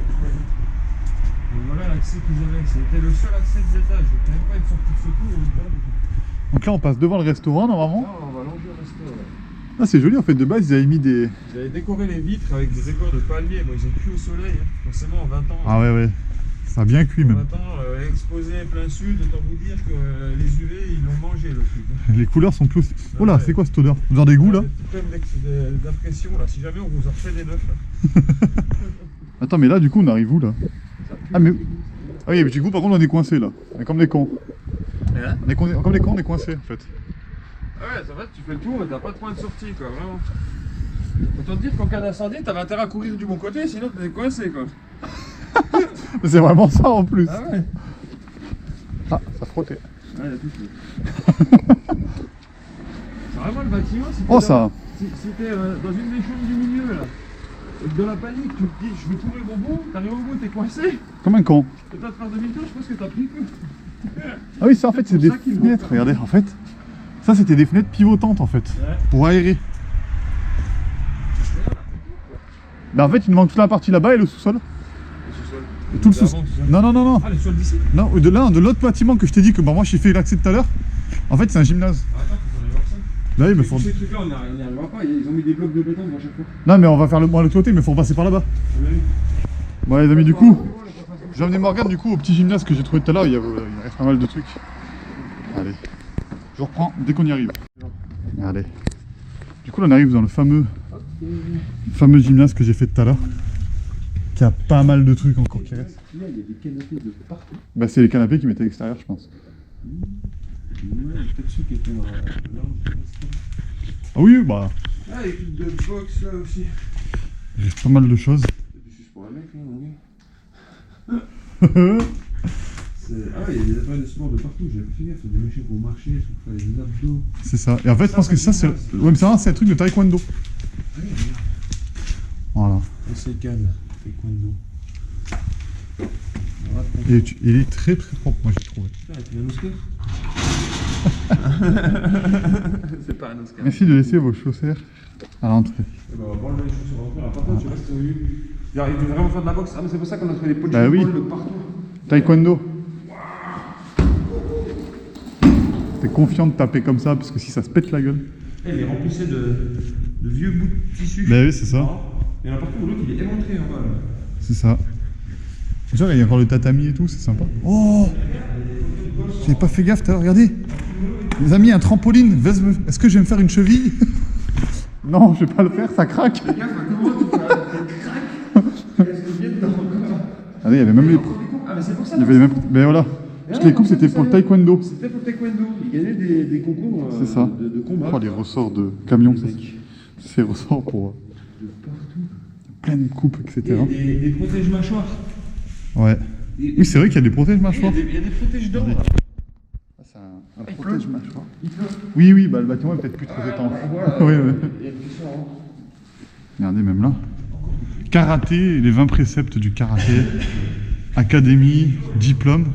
S2: Donc voilà l'accès qu'ils avaient, c'était le seul accès des étages, il n'y avait pas une sortie de secours ou une porte.
S1: Donc là, on passe devant le restaurant normalement.
S2: Là, on va longer le resto. Ouais.
S1: Ah, c'est joli en fait, de base, ils avaient mis des.
S2: Ils avaient décoré les vitres avec des décors de palmiers, bon, ils ont cuit au soleil, hein. Forcément en 20 ans.
S1: Ah ouais, ouais. Ça a bien cuit
S2: En
S1: même.
S2: 20 ans, exposé plein sud, autant vous dire que les UV, ils l'ont mangé le truc.
S1: Les couleurs sont plus. Oh là,
S2: Ouais.
S1: c'est quoi cette odeur? Odeur d'égout là?
S2: Des problèmes d'impression là, si jamais on vous en refait des neufs là.
S1: Attends, mais là, du coup, on arrive où là? Ah, mais. Ah oui, petit coup, par contre, on est coincé là. On est comme des cons.
S2: Hein?
S1: Comme des cons, on est coincé en fait.
S2: Ah ouais, ça va, tu fais le tour mais t'as pas de point de sortie quoi, vraiment. Autant te dire qu'en cas d'incendie, t'avais intérêt à courir du bon côté, sinon t'es coincé quoi.
S1: C'est vraiment ça en plus.
S2: Ah ouais.
S1: Ah, ça frottait.
S2: Ouais, il y a tout fait. C'est vraiment le bâtiment, si t'es
S1: Oh, ça.
S2: si t'es dans une des chambres du milieu là, Dans la panique, tu te dis, je veux trouver le bonbon, t'arrives au bout, t'es coincé.
S1: Comme un con.
S2: Et t'as de faire demi-tour, je pense que t'as pris coup.
S1: Ah oui, ça en fait c'est
S2: pour
S1: des
S2: ça qu'ils
S1: fenêtres,
S2: montent.
S1: regardez, en fait. Ça c'était des fenêtres pivotantes en fait,
S2: Ouais.
S1: pour aérer. Bah en fait il nous manque toute la partie là-bas et le sous-sol. Et tout le sous-sol. Non, non, non, non.
S2: Ah, le sol d'ici.
S1: Non, de là, de l'autre bâtiment que je t'ai dit que bah, moi j'ai fait l'accès tout à l'heure. En fait c'est un gymnase.
S2: Attends, faut qu'on aille voir ça.
S1: Là, il me
S2: Mais
S1: faut...
S2: tous ces trucs-là, on n'y arrivera pas. Ils ont mis des blocs de béton devant chaque fois.
S1: Non mais on va faire le point de l'autre côté, mais faut repasser par là-bas.
S2: Oui.
S1: Bon les amis, du coup, j'ai emmené Morgane du coup au petit gymnase que j'ai trouvé tout à l'heure, il reste pas mal de trucs. Allez, je reprends dès qu'on y arrive. Allez. Du coup là on arrive dans le fameux gymnase que j'ai fait tout à l'heure. Qui a pas mal de trucs encore qui restent.
S2: Là, il y a des canapés de partout.
S1: Bah c'est les canapés qui mettaient à l'extérieur je pense.
S2: Ouais, peut-être ceux qui étaient dans la...
S1: Ah oui, bah,
S2: Ah, les trucs de boxe là aussi.
S1: il reste pas mal de choses.
S2: C'est juste pour un mec, hein, mon gars. Ah ouais, il y a des appareils de sport de partout, j'avais pas fait gaffe, il y a des machines pour marcher, il faut faire des abdos.
S1: C'est ça. Et en fait je pense que ça c'est... Ouais mais c'est un truc de taekwondo.
S2: Ah oui, regarde.
S1: Voilà.
S2: Un Seikan, taekwondo.
S1: Et il est très très propre moi j'ai trouvé.
S2: Putain, tu un Oscar? C'est pas un Oscar.
S1: Merci de laisser vos chaussettes à l'entrée.
S2: Eh ben, on va pas enlever les chaussures en entrée. Par contre, je sais pas si t'as vu. Il veut vraiment faire de la boxe. Ah, mais c'est pour ça qu'on a trouvé des pots de
S1: Bah oui.
S2: de partout.
S1: Taekwondo. T'es confiant de taper comme ça parce que si ça se pète la gueule.
S2: Il est remplissé de vieux bouts de tissu.
S1: Bah oui c'est ça.
S2: Il y en a partout, l'autre il est éventré en bas là.
S1: C'est ça. Tu vois, il y a encore le tatami et tout, c'est sympa. Oh, j'ai pas fait gaffe tout à l'heure, regardez. Les amis, un trampoline. Est-ce que je vais me faire une cheville? Non, je vais pas le faire, ça craque.
S2: Fais gaffe, comment tu craques? Est-ce que bien dedans encore?
S1: Regardez, il y avait même les...
S2: Ah, mais c'est pour ça.
S1: Il y avait même... Mais voilà. Parce que les coupes, c'était pour le taekwondo.
S2: C'était pour le taekwondo. Il gagnait des concours
S1: C'est ça.
S2: de combat.
S1: Oh, les ressorts de camion,
S2: Le
S1: ça.
S2: mec.
S1: Ces ressorts pour...
S2: De partout.
S1: plein de coupes, etc.
S2: Et des protèges mâchoires.
S1: Ouais. Oui, c'est vrai qu'il y a des protèges mâchoires.
S2: Il y a des protèges d'or. là.
S1: Ah, c'est un protège mâchoire.
S2: Il pleut.
S1: Oui, oui, bah le bâtiment est peut-être plus trop étanche.
S2: Voilà.
S1: Ouais, ouais.
S2: Il y a une question, hein.
S1: Regardez, même là. Karaté, les 20 préceptes du karaté. Académie, diplôme.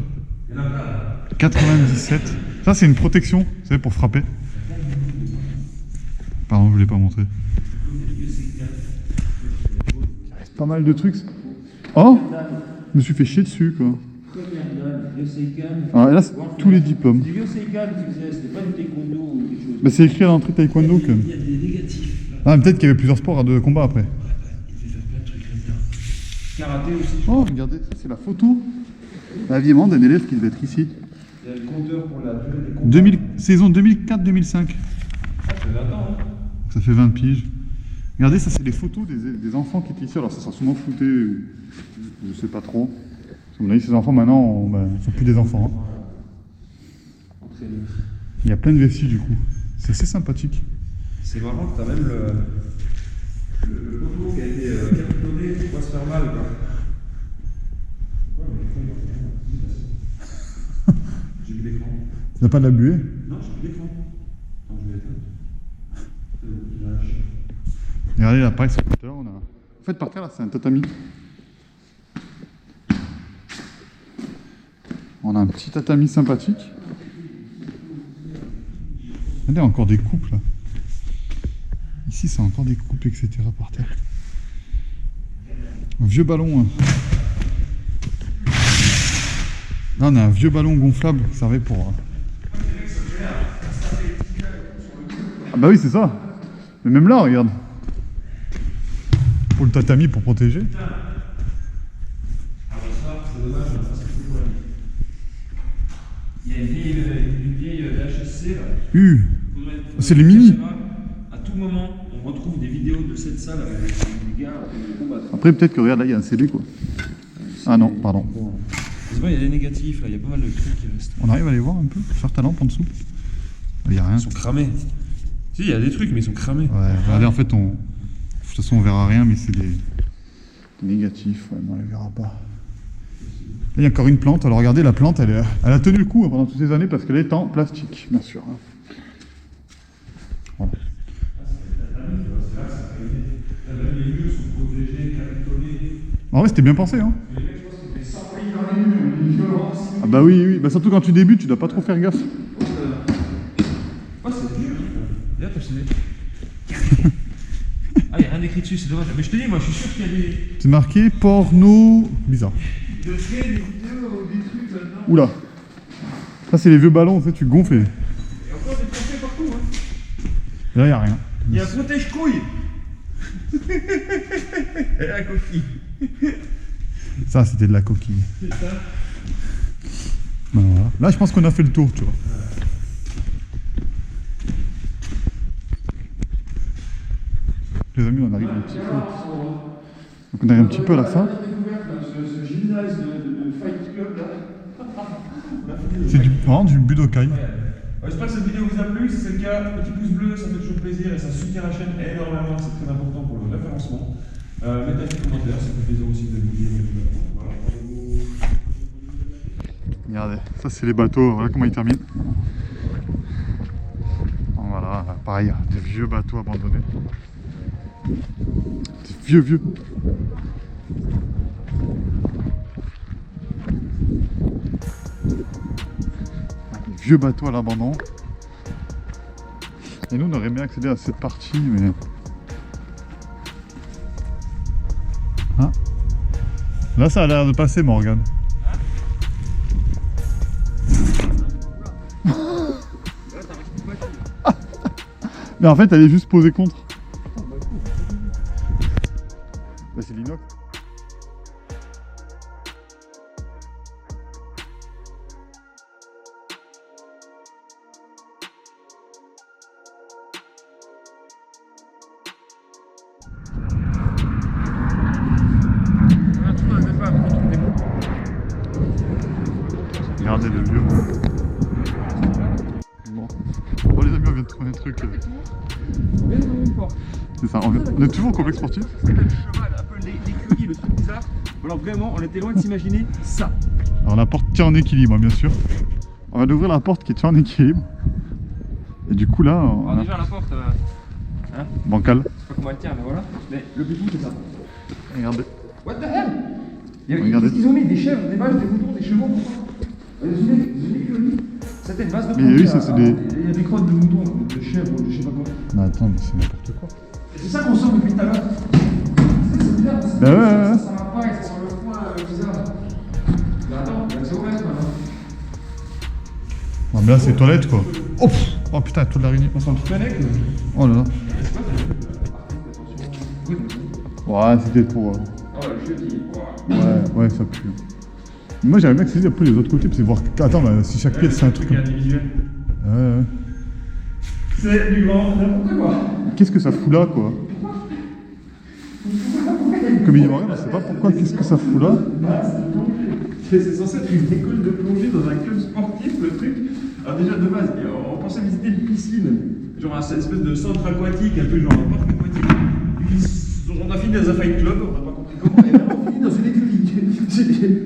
S1: 97. Ça, c'est une protection, vous savez, pour frapper. Pardon, je ne l'ai pas montré. Il reste pas mal de trucs. Oh, je me suis fait chier dessus, quoi. Alors là, c'est tous les diplômes.
S2: Du vieux Seikan qui faisait, c'était pas du taekwondo ou quelque chose.
S1: Bah, c'est écrit à l'entrée taekwondo, quand même.
S2: Il y a des négatifs.
S1: Ah, mais peut-être qu'il y avait plusieurs sports de combat après.
S2: Il fait faire plein de trucs là-dedans. Karaté aussi.
S1: Oh, regardez, ça, c'est la photo. L'habillement d'un élève qui devait être ici.
S2: Il y a le compteur pour la durée des combats.
S1: Saison 2004-2005.
S2: Ah, c'est là-dedans, hein.
S1: Ça fait 20 piges. Regardez, ça c'est les photos des enfants qui étaient ici. Alors ça sera souvent flouté, je sais pas trop. Parce que, à mon avis, ces enfants maintenant, ne sont plus des enfants. Hein. Il y a plein de vestiges du coup. C'est assez sympathique.
S2: C'est marrant que t'as même le poteau qui a été cartonné pour pas se faire mal, quoi. J'ai vu l'écran.
S1: Tu n'as pas de la buée?
S2: Non, j'ai vu l'écran. Attends, je vais éteindre.
S1: Regardez là, pareil, sur le on a... En fait, par terre, là, c'est un tatami. On a un petit tatami sympathique. Regardez, encore des coupes, là. Ici, c'est encore des coupes, etc. par terre. Un vieux ballon. Hein. Là, on a un vieux ballon gonflable qui servait pour... Ah bah oui, c'est ça. Mais même là, regarde. Pour le tatami, pour protéger.
S2: Il y a une vieille HSC là.
S1: C'est les mini.
S2: À tout moment, on retrouve des vidéos de cette salle avec des gars qui combattent.
S1: Après, peut-être que regarde, là, il y a un CD, quoi. Ah non, pardon.
S2: C'est vrai, il y a des négatifs là, il y a pas mal de trucs qui restent.
S1: On arrive à les voir un peu? Faire ta lampe en dessous? Il n'y a rien.
S2: Ils sont cramés. Si, il y a des trucs, mais ils sont cramés.
S1: Ouais, regardez, en fait, de toute façon, on verra rien, mais c'est des négatifs. Ouais, mais on les verra pas. Là, il y a encore une plante. Alors, regardez, la plante, elle a tenu le coup pendant toutes ces années parce qu'elle est en plastique, bien sûr. Voilà.
S2: Les murs sont protégés
S1: En vrai, c'était bien pensé, hein.
S2: Les mecs, je pense qu'ils étaient s'envoyer dans les murs, une violence.
S1: Ah bah oui, oui. Bah surtout quand tu débutes, tu dois pas trop faire gaffe.
S2: Oh, c'est dur. Regarde, t'as signé. Ah, il n'y a rien écrit dessus, c'est dommage. Mais je te dis, moi, je suis sûr qu'il y a des.
S1: C'est marqué porno bizarre.
S2: Des vidéos, des trucs là-dedans.
S1: Oula. Ça, c'est les vieux ballons, tu sais, tu gonfles et...
S2: Il y a encore des trophées partout, hein.
S1: Là, y a rien.
S2: Il y a un protège-couille. Et la coquille.
S1: Ça, c'était de la coquille.
S2: C'est ça.
S1: Voilà. Là, je pense qu'on a fait le tour, tu vois. Les amis, on arrive un petit peu. Donc on arrive un petit peu à la fin.
S2: Ce gymnase de Fight Club là.
S1: C'est vraiment du Budokai.
S2: J'espère que cette vidéo vous a plu. Si c'est le cas, petit pouce bleu, ça fait toujours plaisir et ça soutient la chaîne énormément. C'est très important pour le référencement. Mettez un petit commentaire, ça fait plaisir aussi de vous dire. Voilà.
S1: Regardez, ça c'est les bateaux, voilà comment ils terminent. Voilà, pareil, des vieux bateaux abandonnés. Des vieux. Des vieux bateaux à l'abandon. Et nous on aurait aimé accéder à cette partie, mais... Hein? Là ça a l'air de passer, Morgane. Mais en fait elle est juste posée contre. Bah c'est l'inox. Regardez le vieux. Bon. Bon les amis, on vient de trouver un truc. C'est ça, on est toujours au complexe sportif.
S2: C'est le cheval, un peu l'écurie, le truc bizarre. Alors vraiment, on était loin de s'imaginer ça.
S1: Alors la porte tient en équilibre, hein, bien sûr. On va ouvrir la porte qui tient en équilibre. Et du coup là, on
S2: Alors
S1: a...
S2: déjà la porte, hein,
S1: bancal.
S2: je sais pas comment elle tient, mais voilà. Mais le but c'est ça.
S1: Regardez.
S2: What the hell?
S1: Regardez.
S2: Ils ont mis des chèvres, des vaches, des moutons, des chevaux, pourquoi? Une écurie. C'était une base de
S1: Mais oui, ça,
S2: à-
S1: c'est des-
S2: Il y a des crottes de moutons, de chèvres, de je sais pas quoi.
S1: Mais attends, mais c'est n'importe quoi.
S2: Et c'est ça qu'on sent depuis tout à l'heure. C'est bizarre, parce que
S1: Bah ouais.
S2: ça sent la paille, ça sent le foin bizarre. Mais attends, c'est ouvert maintenant.
S1: Non mais là c'est toilette quoi. Oh, pff. Oh putain, toute l'araignée.
S2: On sent le fennec.
S1: Oh là là. Ouais, c'était pour...
S2: Oh, le cheville.
S1: Ouais, ça pue. Moi j'aimerais bien accéder un peu les autres côtés, c'est voir... Attends, bah, si chaque pièce c'est un truc...
S2: truc individuel.
S1: Ouais.
S2: C'est du grand n'importe quoi.
S1: Qu'est-ce que ça fout là quoi? Comme il dit Morgane, je sais pas pourquoi, qu'est-ce que ça fout là?
S2: C'est censé être une école de plongée dans un club sportif, le truc. Alors déjà de base, on pensait visiter une piscine, genre un espèce de centre aquatique, un peu genre un parc aquatique. On a fini dans un fight club, on n'a pas compris comment, et maintenant on finit dans une écurie.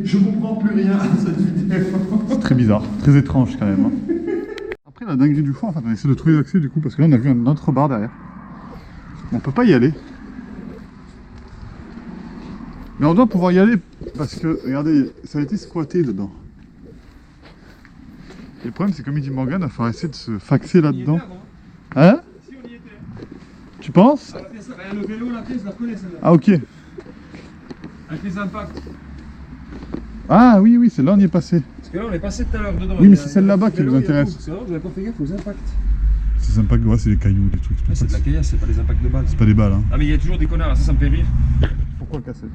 S2: Je comprends plus rien à cette vidéo.
S1: C'est très bizarre, très étrange quand même. Hein. Après la dinguerie du fond, en fait, on essaie de trouver l'accès du coup, parce que là on a vu un autre bar derrière. On peut pas y aller. Mais on doit pouvoir y aller, parce que, regardez, ça a été squatté dedans. Et le problème c'est comme il dit Morgane, il va falloir essayer de se faxer là-dedans. Hein?
S2: Si on y était.
S1: Tu penses?
S2: Le vélo, la pièce, je la reconnais celle-là.
S1: Ah ok.
S2: Avec les impacts.
S1: Ah oui, c'est là on y est passé.
S2: Parce que là on est passé tout à l'heure dedans.
S1: Oui, mais c'est celle là-bas qui nous intéresse.
S2: C'est vrai, vous avez pas fait gaffe aux impacts.
S1: C'est sympa que ouais, c'est des cailloux, des trucs.
S2: C'est de la caillasse, c'est pas les impacts de base.
S1: C'est pas des balles, hein.
S2: Ah mais il y a toujours des connards, ça me fait rire.
S1: Pourquoi le casser?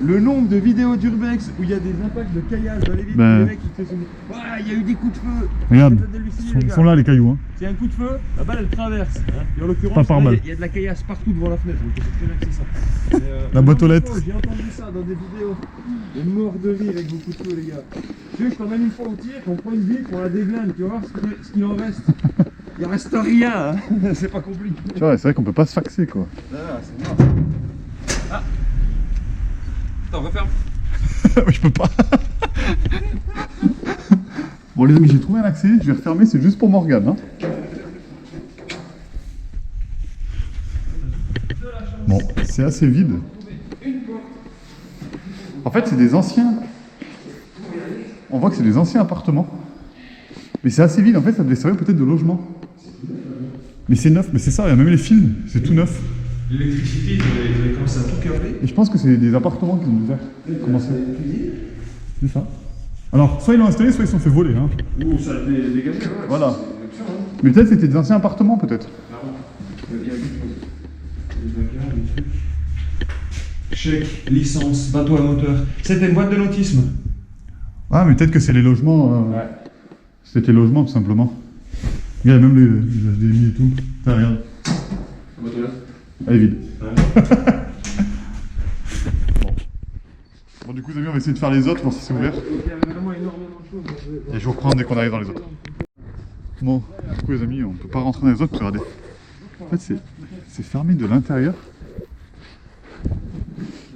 S2: Le nombre de vidéos d'Urbex où il y a des impacts de caillasse dans les vidéos,
S1: Ben.
S2: les mecs qui te font ah, il y a eu des coups de feu.
S1: Regarde,
S2: Vous êtes hallucinés, les
S1: ils
S2: gars.
S1: sont là les cailloux, hein.
S2: S'il y a un coup de feu, la balle elle traverse. Hein. Et en
S1: Pas
S2: l'occurrence,
S1: par
S2: là,
S1: balle.
S2: il y a de la caillasse partout devant la fenêtre. Donc c'est très bien que c'est ça. Mais,
S1: La boîte aux
S2: le nombre de
S1: lettres.
S2: fois où j'ai entendu ça dans des vidéos. Des morts de rire avec vos coups de feu, les gars. Tu veux, je t'emmène une fois au tir, qu'on prend une bille, qu'on la déglingue, tu vas voir ce qu'il en reste. Il reste rien, hein. C'est pas compliqué.
S1: Tu vois, c'est vrai qu'on peut pas se faxer, quoi.
S2: Ah, c'est mort. Ah. Attends, referme.
S1: Je peux pas. Bon les amis, j'ai trouvé un accès, je vais refermer, c'est juste pour Morgane, hein. Bon, C'est assez vide. En fait, c'est des anciens. On voit que c'est des anciens appartements. Mais c'est assez vide, en fait, ça devait servir peut-être de logement. Mais c'est neuf, mais c'est ça, il y a même les fils, c'est tout neuf.
S2: L'électricité, ils avaient commencé à tout câbler.
S1: Et je pense que c'est des appartements qu'ils ont dû faire. Commencer. C'est ça. Alors, soit ils l'ont installé, soit ils se sont fait voler. Hein.
S2: Ou ça a été dégagé, ouais.
S1: Voilà.
S2: C'est option, hein.
S1: Mais peut-être c'était des anciens appartements, peut-être.
S2: Il y a quelque chose. Chèque, licence, bateau à moteur. C'était une boîte de nautisme.
S1: Ah, mais peut-être que c'est les logements.
S2: Ouais.
S1: C'était les logements, tout simplement. Il y a même les HDMI et tout. Tiens, regarde. Elle est vide.
S2: Ouais.
S1: Bon, du coup, les amis, on va essayer de faire les autres, voir si c'est ouvert.
S2: Il y avait vraiment énormément de choses.
S1: Et je vous reprends dès qu'on arrive dans les autres. Bon, du coup, les amis, on peut pas rentrer dans les autres, regardez. En fait, c'est fermé de l'intérieur.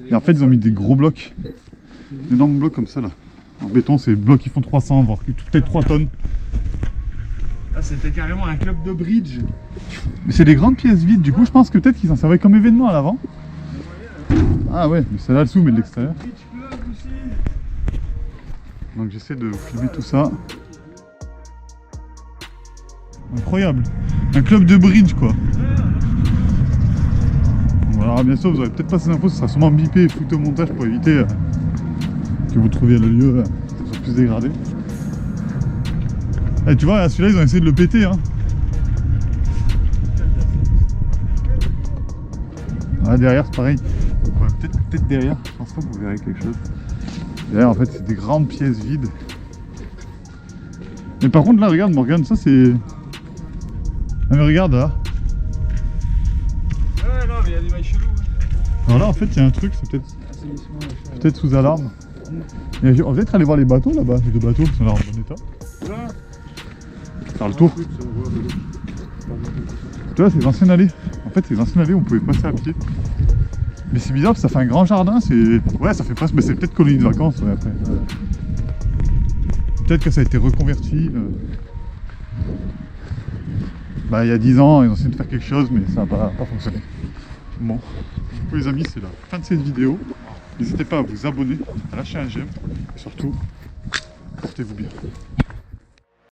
S1: Et en fait, ils ont mis des gros blocs. D'énormes blocs comme ça, là. En béton, c'est des blocs qui font 300, voire peut-être 3 tonnes.
S2: Là, c'était carrément un club de bridge.
S1: Mais c'est des grandes pièces vides, du coup, je pense que peut-être qu'ils en servaient comme événement à l'avant. Ah ouais, mais c'est là dessous, mais de l'extérieur. Donc j'essaie de filmer tout ça. Incroyable. Un club de bridge, quoi. Voilà, bien sûr, vous aurez peut-être pas ces infos, ce sera sûrement bipé et foutu au montage pour éviter que vous trouviez le lieu soit plus dégradé. Et tu vois, celui-là, ils ont essayé de le péter. Hein. Ah, derrière, c'est pareil. Ouais, peut-être derrière, je pense pas que vous verrez quelque chose. Derrière, en fait, c'est des grandes pièces vides. Mais par contre, là, regarde, Morgane, ça c'est. Ah, mais regarde là.
S2: Ouais, non, mais il y a des mailles chelous.
S1: Alors là, en fait, il y a un truc, c'est peut-être sous alarme. Et on va peut-être aller voir les bateaux là-bas, les deux bateaux qui sont là en bon état.
S2: Là.
S1: Faire le tour. Tu vois, ces anciennes allées. En fait, ces anciennes allées, on pouvait passer à pied. Mais c'est bizarre parce que ça fait un grand jardin, c'est. Ouais, ça fait presque. Mais c'est peut-être colonie de vacances, ouais, après. Peut-être que ça a été reconverti. Bah, il y a 10 ans, ils ont essayé de faire quelque chose, mais ça n'a pas fonctionné. Bon. Du coup, les amis, c'est la fin de cette vidéo. N'hésitez pas à vous abonner, à lâcher un j'aime. Et surtout, portez-vous bien.